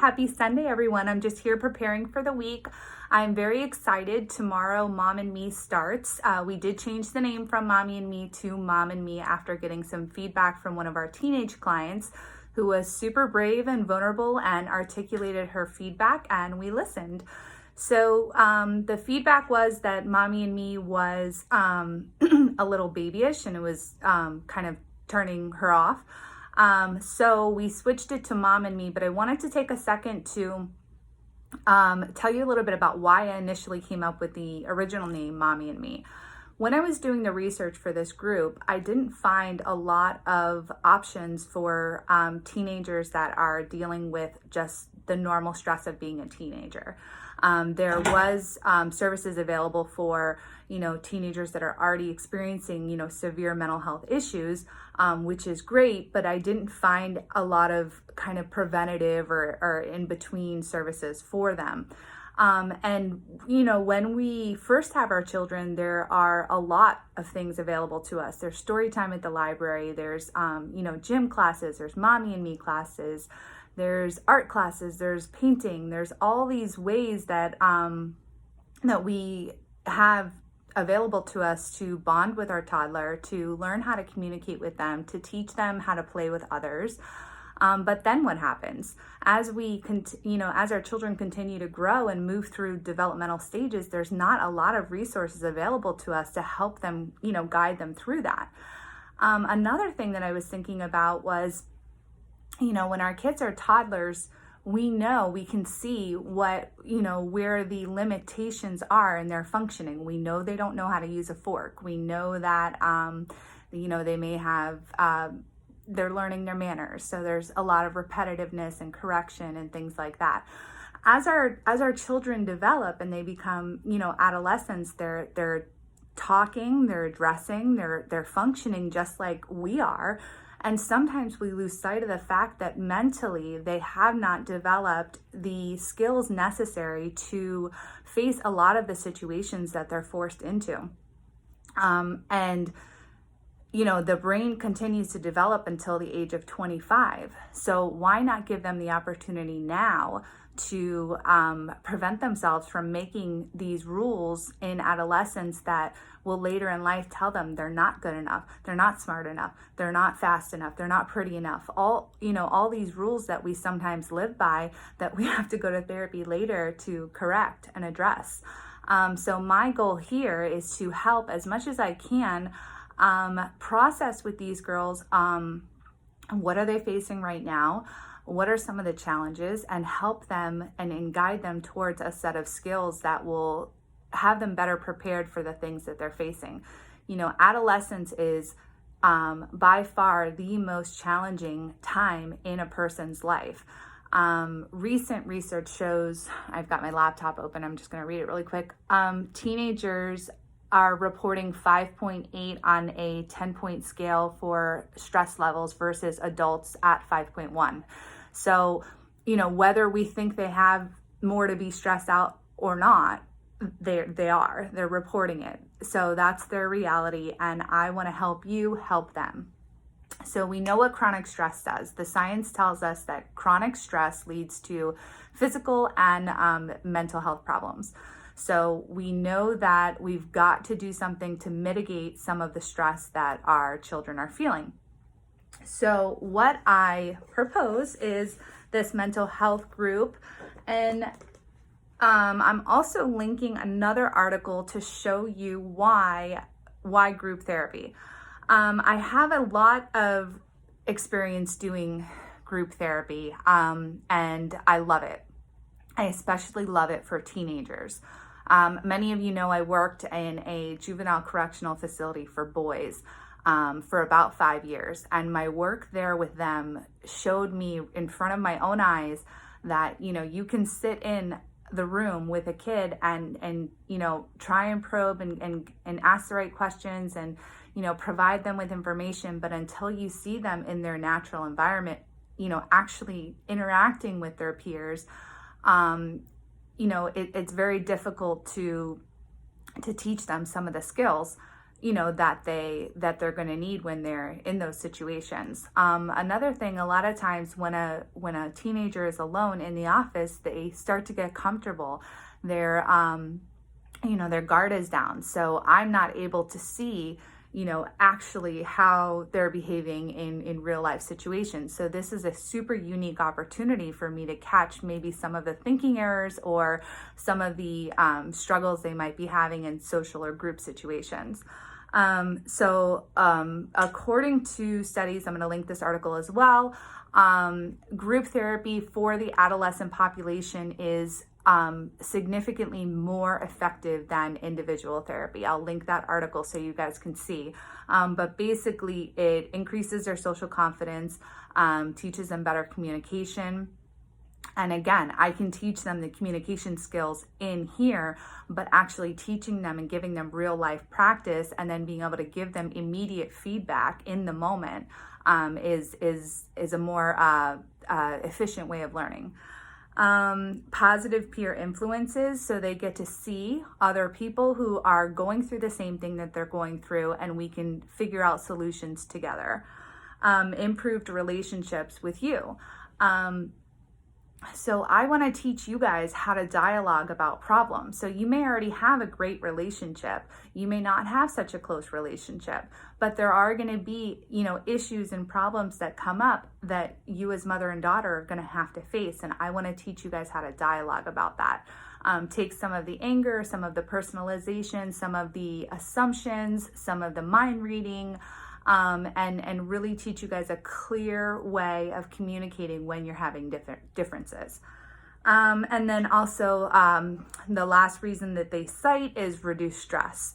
Happy Sunday, everyone. I'm just here preparing for the week. I'm very excited. Tomorrow, Mom and Me starts. We did change the name from Mommy and Me to Mom and Me after getting some feedback from one of our teenage clients who was super brave and vulnerable and articulated her feedback, and we listened. So the feedback was that Mommy and Me was a little babyish, and it was kind of turning her off. So we switched it to Mom and Me, but I wanted to take a second to tell you a little bit about why I initially came up with the original name Mommy and Me. When I was doing the research for this group, I didn't find a lot of options for teenagers that are dealing with just the normal stress of being a teenager. There was services available for, teenagers that are already experiencing, severe mental health issues, which is great, but I didn't find a lot of kind of preventative or in between services for them. And when we first have our children, there are a lot of things available to us. There's story time at the library. There's, gym classes. There's Mommy and Me classes. There's art classes. There's painting. There's all these ways that that we have available to us to bond with our toddler, to learn how to communicate with them, to teach them how to play with others. But then what happens? As as our children continue to grow and move through developmental stages, there's not a lot of resources available to us to help them, guide them through that. Another thing that I was thinking about was, when our kids are toddlers, we can see where the limitations are in their functioning. We know they don't know how to use a fork. We know that, they may have, they're learning their manners. So there's a lot of repetitiveness and correction and things like that. As our children develop and they become, adolescents, they're talking, they're addressing, they're functioning just like we are. And sometimes we lose sight of the fact that mentally they have not developed the skills necessary to face a lot of the situations that they're forced into. The brain continues to develop until the age of 25. So why not give them the opportunity now to prevent themselves from making these rules in adolescence that will later in life tell them they're not good enough, they're not smart enough, they're not fast enough, they're not pretty enough. All these rules that we sometimes live by that we have to go to therapy later to correct and address. So my goal here is to help as much as I can process with these girls, what are they facing right now? What are some of the challenges, and help them and guide them towards a set of skills that will have them better prepared for the things that they're facing. Adolescence is by far the most challenging time in a person's life. Recent research shows, I've got my laptop open, I'm just going to read it really quick. Teenagers are reporting 5.8 on a 10-point scale for stress levels versus adults at 5.1. So, whether we think they have more to be stressed out or not, they're reporting it. So that's their reality, and I want to help you help them. So we know what chronic stress does. The science tells us that chronic stress leads to physical and mental health problems. So we know that we've got to do something to mitigate some of the stress that our children are feeling. So what I propose is this mental health group, and I'm also linking another article to show you why group therapy. I have a lot of experience doing group therapy, and I love it. I especially love it for teenagers. Many of you know I worked in a juvenile correctional facility for boys for about 5 years, and my work there with them showed me in front of my own eyes that you can sit in the room with a kid and try and probe and ask the right questions and provide them with information, but until you see them in their natural environment, actually interacting with their peers, it's very difficult to teach them some of the skills. that they're going to need when they're in those situations. Another thing, a lot of times when a teenager is alone in the office, they start to get comfortable. Their their guard is down. So I'm not able to see, actually how they're behaving in real life situations. So this is a super unique opportunity for me to catch maybe some of the thinking errors or some of the struggles they might be having in social or group situations. According to studies, I'm going to link this article as well, group therapy for the adolescent population is significantly more effective than individual therapy. I'll link that article so you guys can see. But basically, it increases their social confidence, teaches them better communication. And again, I can teach them the communication skills in here, but actually teaching them and giving them real life practice and then being able to give them immediate feedback in the moment is a more efficient way of learning. Positive peer influences, so they get to see other people who are going through the same thing that they're going through, and we can figure out solutions together. Improved relationships with you. So I want to teach you guys how to dialogue about problems. So you may already have a great relationship. You may not have such a close relationship, but there are going to be, issues and problems that come up that you as mother and daughter are going to have to face. And I want to teach you guys how to dialogue about that. Take some of the anger, some of the personalization, some of the assumptions, some of the mind reading, and really teach you guys a clear way of communicating when you're having differences. And then also the last reason that they cite is reduce stress.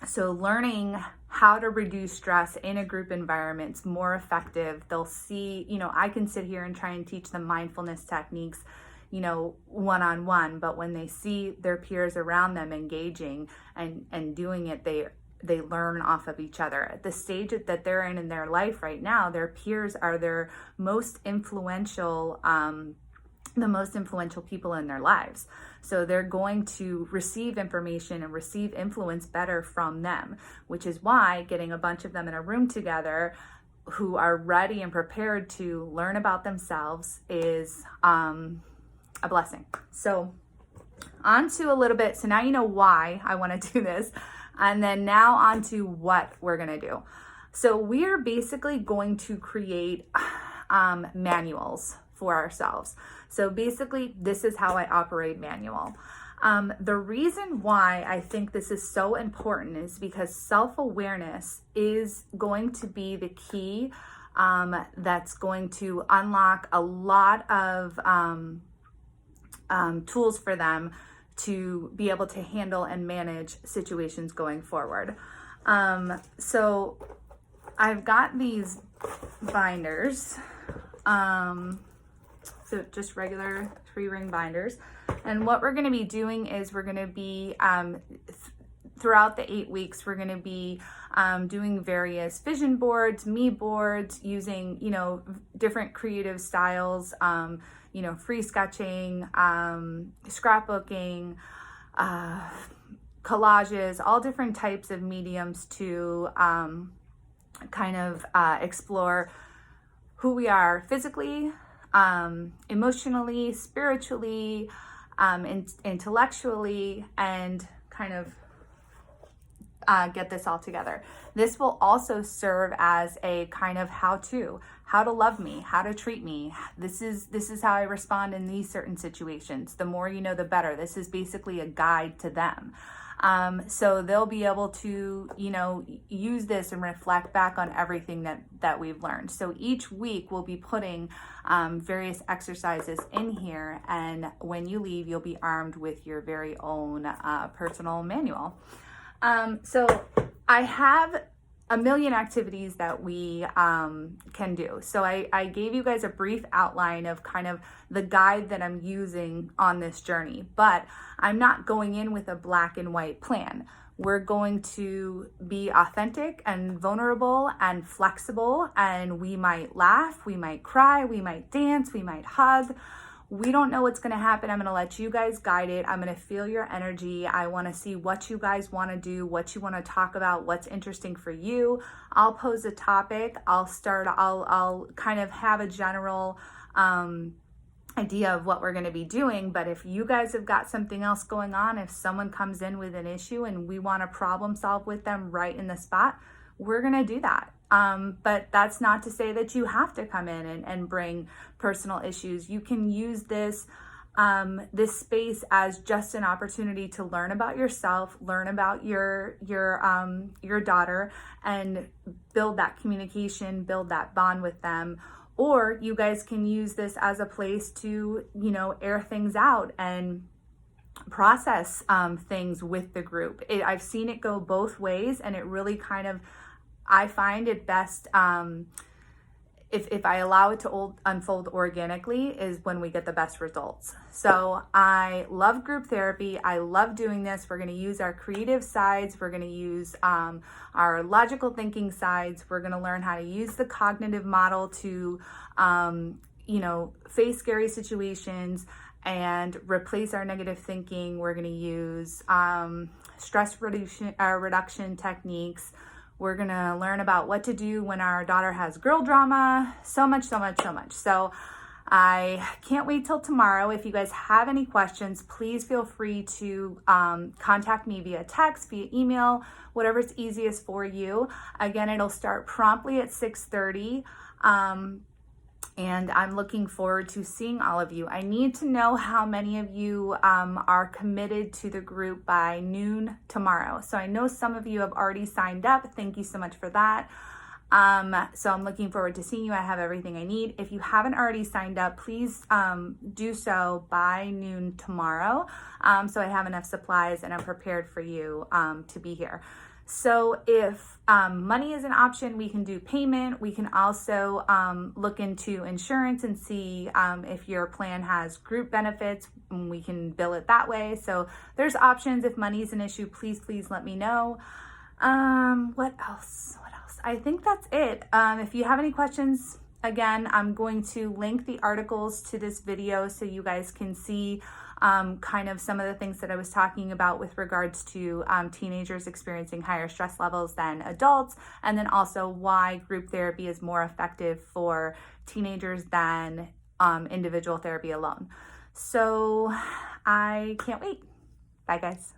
So learning how to reduce stress in a group environment is more effective. They'll see, I can sit here and try and teach them mindfulness techniques, one-on-one, but when they see their peers around them engaging and doing it, they learn off of each other. At the stage that they're in their life right now, their peers are their most influential, the most influential people in their lives. So they're going to receive information and receive influence better from them, which is why getting a bunch of them in a room together who are ready and prepared to learn about themselves is a blessing. So on to a little bit. So now you know why I want to do this. And then now on to what we're going to do. So we are basically going to create manuals for ourselves. So basically, this is how I operate manual. The reason why I think this is so important is because self-awareness is going to be the key that's going to unlock a lot of tools for them to be able to handle and manage situations going forward. So I've got these binders, so just regular 3-ring binders. And what we're going to be doing is we're going to be, throughout the 8 weeks, we're going to be doing various vision boards, me boards, using, different creative styles, free sketching, scrapbooking, collages, all different types of mediums to explore who we are physically, emotionally, spiritually, intellectually, and kind of get this all together. This will also serve as a kind of how to love me, how to treat me. This is how I respond in these certain situations. The more you know, the better. This is basically a guide to them. So they'll be able to, use this and reflect back on everything that we've learned. So each week we'll be putting various exercises in here, and when you leave, you'll be armed with your very own personal manual. So I have a million activities that we can do. So I gave you guys a brief outline of kind of the guide that I'm using on this journey, but I'm not going in with a black and white plan. We're going to be authentic and vulnerable and flexible, and we might laugh, we might cry, we might dance, we might hug. We don't know what's going to happen. I'm going to let you guys guide it. I'm going to feel your energy. I want to see what you guys want to do, what you want to talk about, what's interesting for you. I'll pose a topic. I'll kind of have a general idea of what we're going to be doing. But if you guys have got something else going on, if someone comes in with an issue and we want to problem solve with them right in the spot, we're going to do that. But that's not to say that you have to come in and bring personal issues. You can use this space as just an opportunity to learn about yourself, learn about your daughter, and build that communication, build that bond with them. Or you guys can use this as a place to, air things out and process things with the group. I've seen it go both ways, and it really I find it best if I allow it to unfold organically is when we get the best results. So I love group therapy. I love doing this. We're going to use our creative sides. We're going to use our logical thinking sides. We're going to learn how to use the cognitive model to, face scary situations and replace our negative thinking. We're going to use stress reduction techniques. We're going to learn about what to do when our daughter has girl drama. So much. So I can't wait till tomorrow. If you guys have any questions, please feel free to contact me via text, via email, whatever's easiest for you. Again, it'll start promptly at 6:30. And I'm looking forward to seeing all of you. I need to know how many of you are committed to the group by noon tomorrow. So I know some of you have already signed up. Thank you so much for that. So I'm looking forward to seeing you. I have everything I need. If you haven't already signed up, please do so by noon tomorrow. So I have enough supplies and I'm prepared for you to be here. So if money is an option, we can do payment. We can also look into insurance and see if your plan has group benefits. We can bill it that way. So there's options. If money is an issue, please let me know. What else? I think that's it. If you have any questions, again, I'm going to link the articles to this video so you guys can see kind of some of the things that I was talking about with regards to teenagers experiencing higher stress levels than adults, and then also why group therapy is more effective for teenagers than individual therapy alone. So I can't wait. Bye, guys.